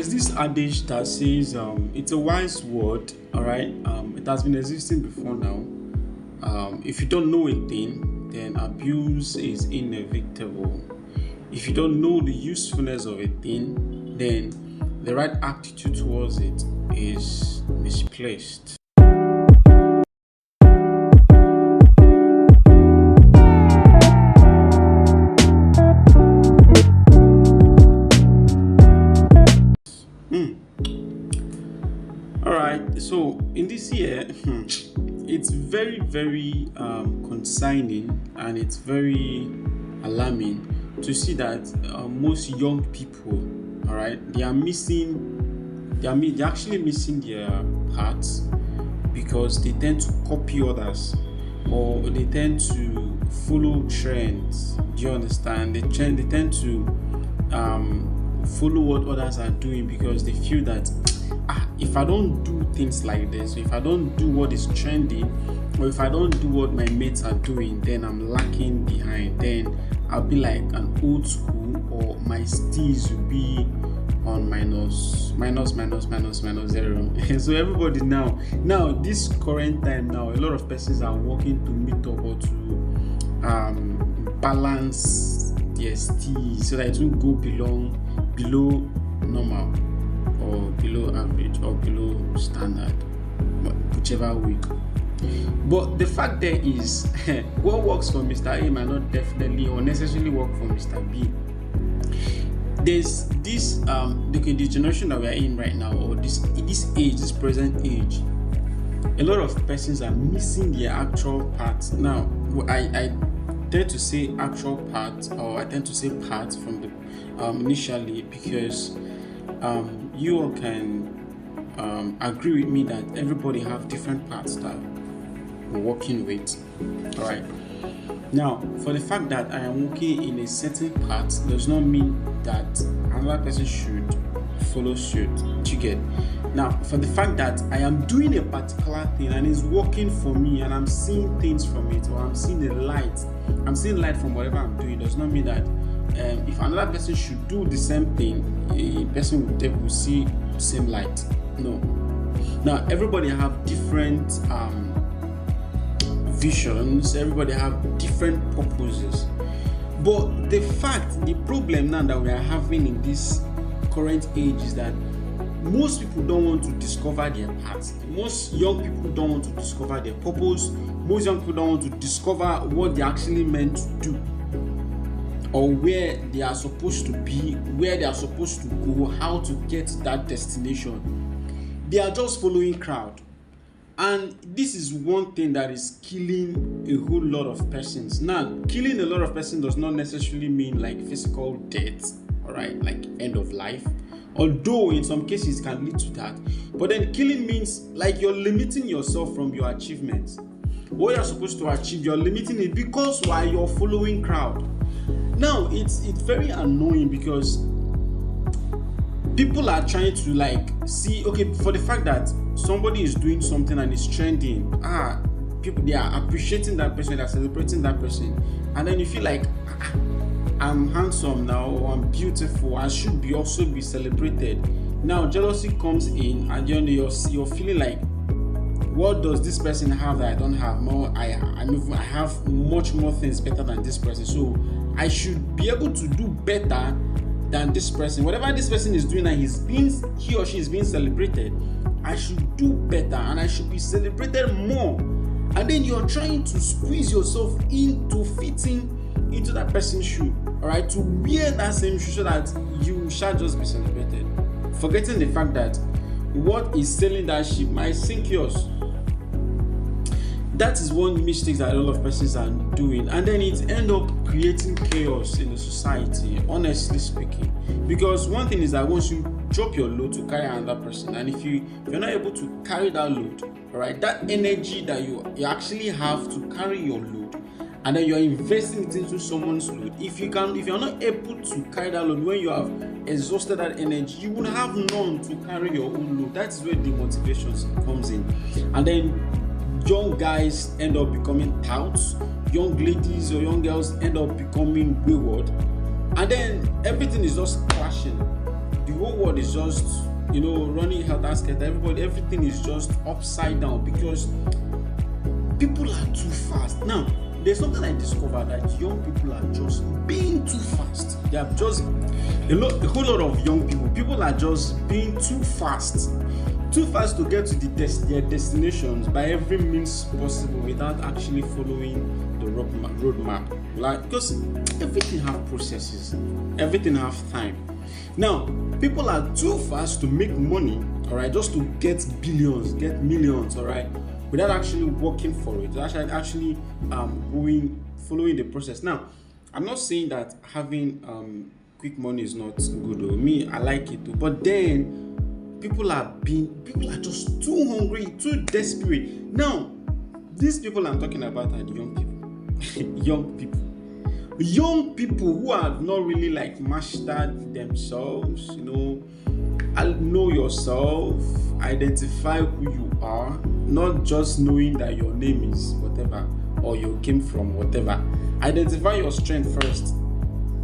There's this adage that says it's a wise word, all right? It has been existing before now. If you don't know a thing, then abuse is inevitable. If you don't know the usefulness of a thing, then the right attitude towards it is misplaced. All right, so in this year, it's very, very concerning, and it's very alarming to see that most young people, all right, they're actually missing their paths because they tend to copy others, or they tend to follow trends. Do you understand? They tend to follow what others are doing because they feel that if I don't do things like this, if I don't do what is trending, or if I don't do what my mates are doing, then I'm lacking behind. Then I'll be like an old school, or my steez will be on minus 0. So everybody now this current time now, a lot of persons are working to meet up or to balance their steez so that it won't go below normal, or below average, or below standard, whichever way. But the fact there is, what works for Mr. A might not definitely or necessarily work for Mr. B. There's this the generation that we are in right now, or this present age, a lot of persons are missing their actual path. Now, I tend to say actual path, or I tend to say path from the initially, because you all can agree with me that everybody have different paths that we're working with. All right. Now, for the fact that I am working in a certain path does not mean that another person should follow suit. You get? Now, for the fact that I am doing a particular thing and it's working for me, and I'm seeing things from it, or I'm seeing light from whatever I'm doing, does not mean that if another person should do the same thing, a person will see the same light. No. Now, everybody have different visions. Everybody have different purposes. But the problem now that we are having in this current age is that most people don't want to discover their paths. Most young people don't want to discover their purpose. Most young people don't want to discover what they're actually meant to do, or where they are supposed to be, where they are supposed to go, how to get to that destination. They are just following crowd. And this is one thing that is killing a whole lot of persons. Now, killing a lot of persons does not necessarily mean like physical death, all right, like end of life. Although in some cases it can lead to that. But then killing means like you're limiting yourself from your achievements. What you're supposed to achieve, you're limiting it because why? You're following crowd. Now, it's very annoying because people are trying to like see, okay, for the fact that somebody is doing something and it's trending, people, they are appreciating that person, they're celebrating that person, and then you feel like I'm handsome now, or I'm beautiful, I should also be celebrated. Now jealousy comes in, and you're feeling like, what does this person have that I don't have? I have much more things better than this person, so I should be able to do better than this person. Whatever this person is doing and he or she is being celebrated, I should do better and I should be celebrated more. And then you're trying to squeeze yourself into fitting into that person's shoe, all right, to wear that same shoe so that you shall just be celebrated, forgetting the fact that what is selling that ship might sink yours. That is one mistake that a lot of persons are doing, and then it ends up creating chaos in the society, honestly speaking. Because one thing is that once you drop your load to carry another person, and if you're not able to carry that load, all right, that energy that you actually have to carry your load, and then you're investing it into someone's load, if you're not able to carry that load, when you have exhausted that energy, you will have none to carry your own load. That is where the motivation comes in. And then young guys end up becoming touts, young ladies or young girls end up becoming wayward, and then everything is just crashing. The whole world is just, running helter-skelter. Everything is just upside down because people are too fast. Now, there's something I discovered, that young people are just being too fast. They are just a whole lot of young people are just being too fast to get to their destinations by every means possible without actually following the roadmap. Like, because everything have processes, everything have time. Now, people are too fast to make money, all right, just to get billions, get millions, all right, without actually working for it, actually following the process. Now, I'm not saying that having quick money is not good. Though. Me, I like it too. But then people are just too hungry, too desperate. Now, these people I'm talking about are young people. young people who have not really like mastered themselves, know yourself, identify who you are, not just knowing that your name is whatever or you came from whatever. Identify your strength first.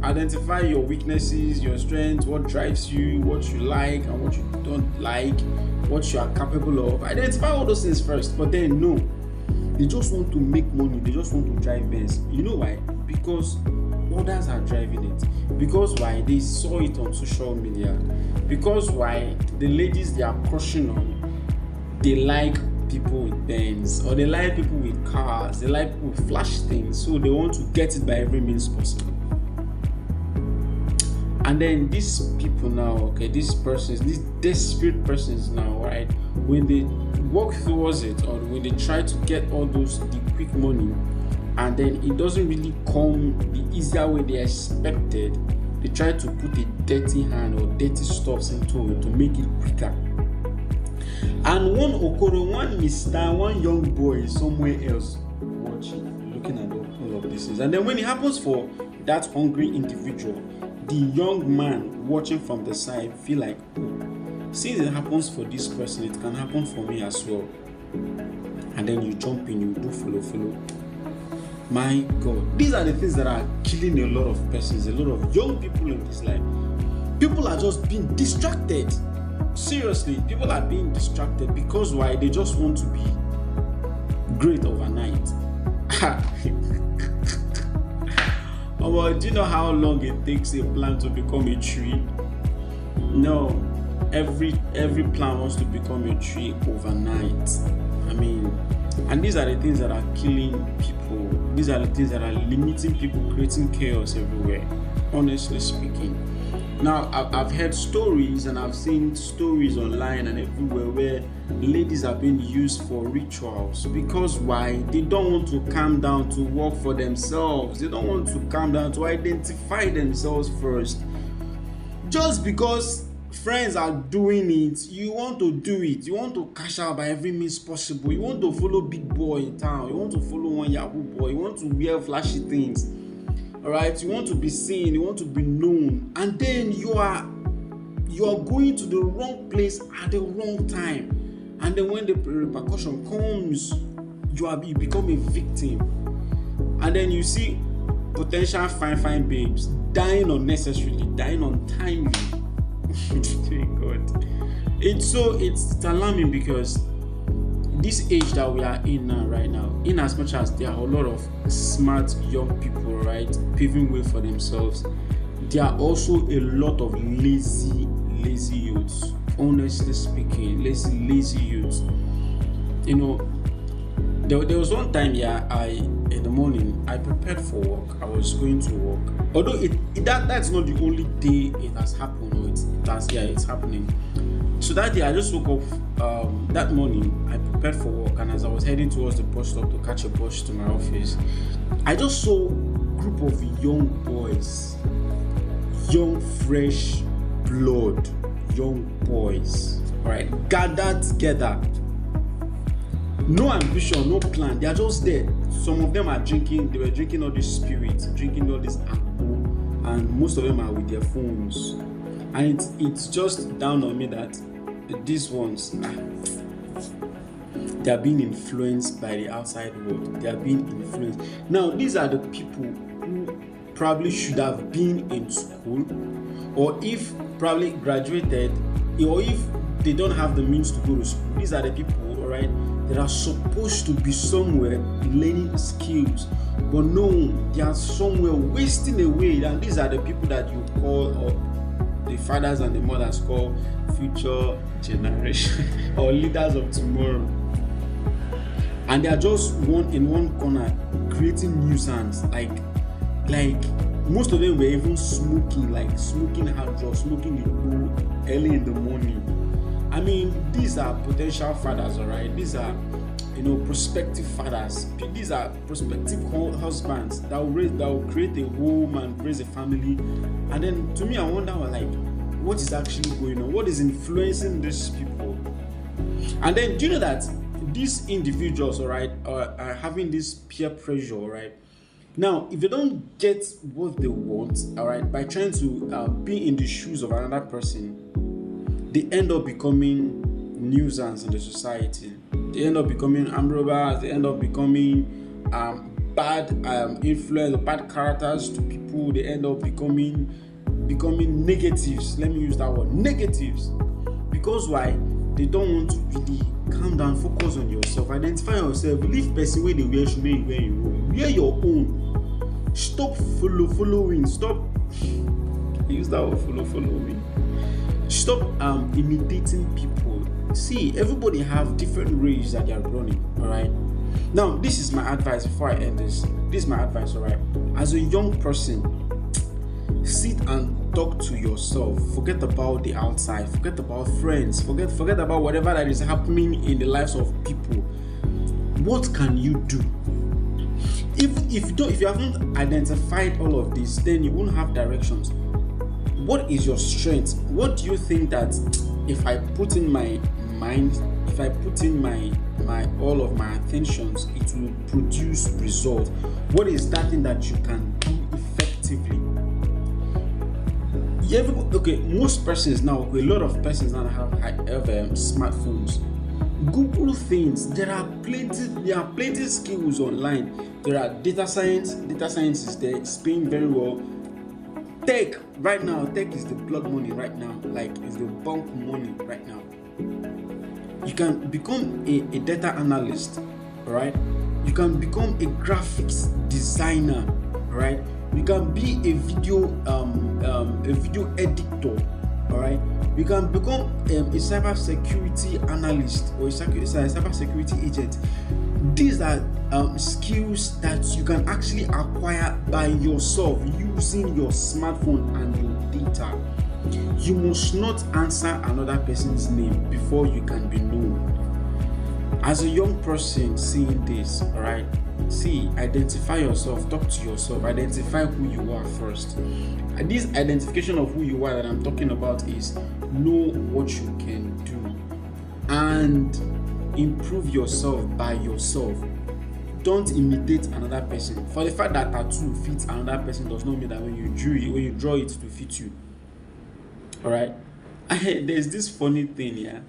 Identify your weaknesses, your strengths, what drives you, what you like and what you don't like, what you are capable of. Identify all those things first. But then no, they just want to make money. They just want to drive Benz. You know why? Because others are driving it. Because why? They saw it on social media. Because why? The ladies they are crushing on, they like people with Benz, or they like people with cars. They like people with flash things. So they want to get it by every means possible. And then these people now, these desperate persons now, right? When they walk towards it, or when they try to get all the quick money, and then it doesn't really come the easier way they expected, they try to put a dirty hand or dirty stuffs into it to make it quicker. And one young boy somewhere else watching, looking at all of this. And then when it happens for that hungry individual, the young man watching from the side feel like, since it happens for this person, it can happen for me as well. And then you jump in, you do follow. My God, these are the things that are killing a lot of persons, a lot of young people in this life. People are just being distracted. Seriously, people are being distracted because why? They just want to be great overnight. But do you know how long it takes a plant to become a tree? No, every plant wants to become a tree overnight. And these are the things that are killing people. These are the things that are limiting people, creating chaos everywhere, honestly speaking. Now, I've heard stories and I've seen stories online and everywhere where ladies are being used for rituals. Because why? They don't want to calm down to work for themselves. They don't want to calm down to identify themselves first. Just because friends are doing it, you want to do it. You want to cash out by every means possible. You want to follow big boy in town. You want to follow one Yahoo boy. You want to wear flashy things. Alright, you want to be seen, you want to be known, and then you are going to the wrong place at the wrong time, and then when the repercussion comes, you become a victim, and then you see potential fine babes dying unnecessarily, dying untimely. God, it's alarming because this age that we are in now, right now, in as much as there are a lot of smart young people, right, paving way for themselves, there are also a lot of lazy youths. Honestly speaking, lazy youths. There was one time, in the morning, I prepared for work. I was going to work. Although that's not the only day it has happened, or it's happening. So that day, I just woke up that morning, I prepared for work, and as I was heading towards the bus stop to catch a bus to my office, I just saw a group of young boys, young fresh blood, young boys, right, gathered together. No ambition, no plan, they are just there. Some of them are drinking, they were drinking all this spirit, drinking all this alcohol, and most of them are with their phones. And it's just down on me that these ones, they are being influenced by the outside world. They are being influenced. Now, these are the people who probably should have been in school, or if probably graduated, or if they don't have the means to go to school, these are the people, all right, that are supposed to be somewhere learning skills, but no, they are somewhere wasting away. And these are the people that you call, or the fathers and the mothers call, future generation or leaders of tomorrow. And they are just in one corner creating nuisance, like most of them were even smoking hard drugs, smoking the early in the morning. I mean, these are potential fathers, all right? These are, prospective fathers. These are prospective husbands that will create a home and raise a family. And then, to me, I wonder, what is actually going on? What is influencing these people? And then, do you know that these individuals, all right, are having this peer pressure, all right? Now, if they don't get what they want, all right, by trying to be in the shoes of another person, they end up becoming nuisance in the society. They end up becoming armed robbers. They end up becoming bad influence, bad characters to people. They end up becoming negatives. Let me use that word, negatives. Because why? They don't want to really calm down, focus on yourself, identify yourself, leave person where they wear should be wear your own. Wear your own. Stop following. Stop. Use that word, following. Stop imitating people. See, everybody have different ways that they are running. All right. Now, this is my advice before I end this. This is my advice. All right. As a young person, sit and talk to yourself. Forget about the outside. Forget about friends. Forget about whatever that is happening in the lives of people. What can you do? If you haven't identified all of this, then you won't have directions. What is your strength? What do you think that if I put in my mind, if I put in my all of my attentions, it will produce result? What is that thing that you can do effectively? Most persons now, a lot of persons now have smartphones. Google things. There are plenty skills online. There are data scientists there paying very well. Tech right now, tech is the plug money right now, it's the bulk money right now. You can become a data analyst, right? You can become a graphics designer, right? You can be a video editor, all right? You can become a cyber security analyst or a cyber security agent. These are skills that you can actually acquire by yourself using your smartphone and your data. You must not answer another person's name before you can be known. As a young person seeing this, all right, identify yourself, talk to yourself, identify who you are first. And this identification of who you are that I'm talking about is know what you can do and improve yourself by yourself. Don't imitate another person. For the fact that tattoo fits another person does not mean that when you draw it to fit you. All right. There's this funny thing, yeah.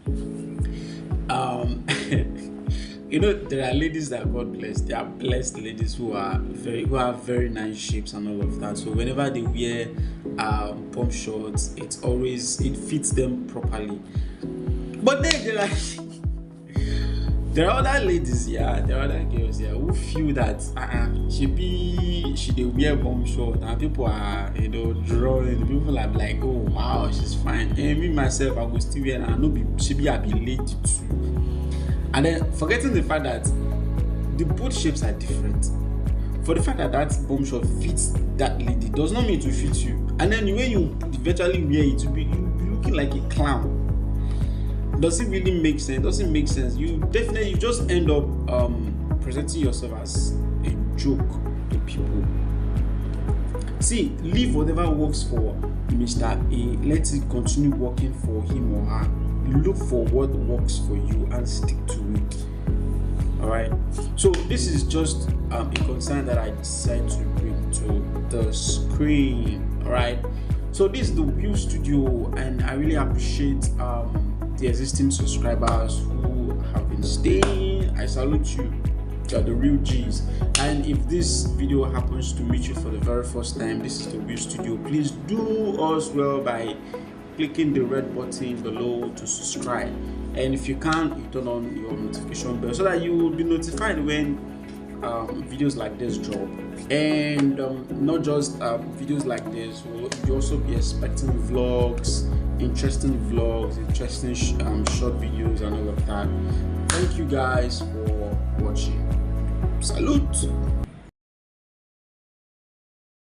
There are ladies that God bless. They are blessed ladies who have very nice shapes and all of that. So whenever they wear pump shorts, it fits them properly. But then there are other ladies, there are other girls, who feel that she they wear pump short and people are drawing. People are like, oh wow, she's fine. And me myself, I will still wear and she be lady too. And then forgetting the fact that the both shapes are different. For the fact that bomb short fits that lady does not mean to fit you. And then when you eventually wear it, you'll be looking like a clown. Does it really make sense? Doesn't make sense. You just end up presenting yourself as a joke to people. See, leave whatever works for Mr. A. Let it continue working for him or her. Look for what works for you and stick to it. Alright. So this is just a concern that I decided to bring to the screen. Alright. So this is the Will Studio, and I really appreciate the existing subscribers who have been staying. I salute you. You're the real G's. And if this video happens to meet you for the very first time, this is the Will Studio. Please do us well by clicking the red button below to subscribe, and if you can, you turn on your notification bell so that you will be notified when videos like this drop. And not just videos like this, you'll also be expecting vlogs, interesting short videos and all of that. Thank you guys for watching. Salute.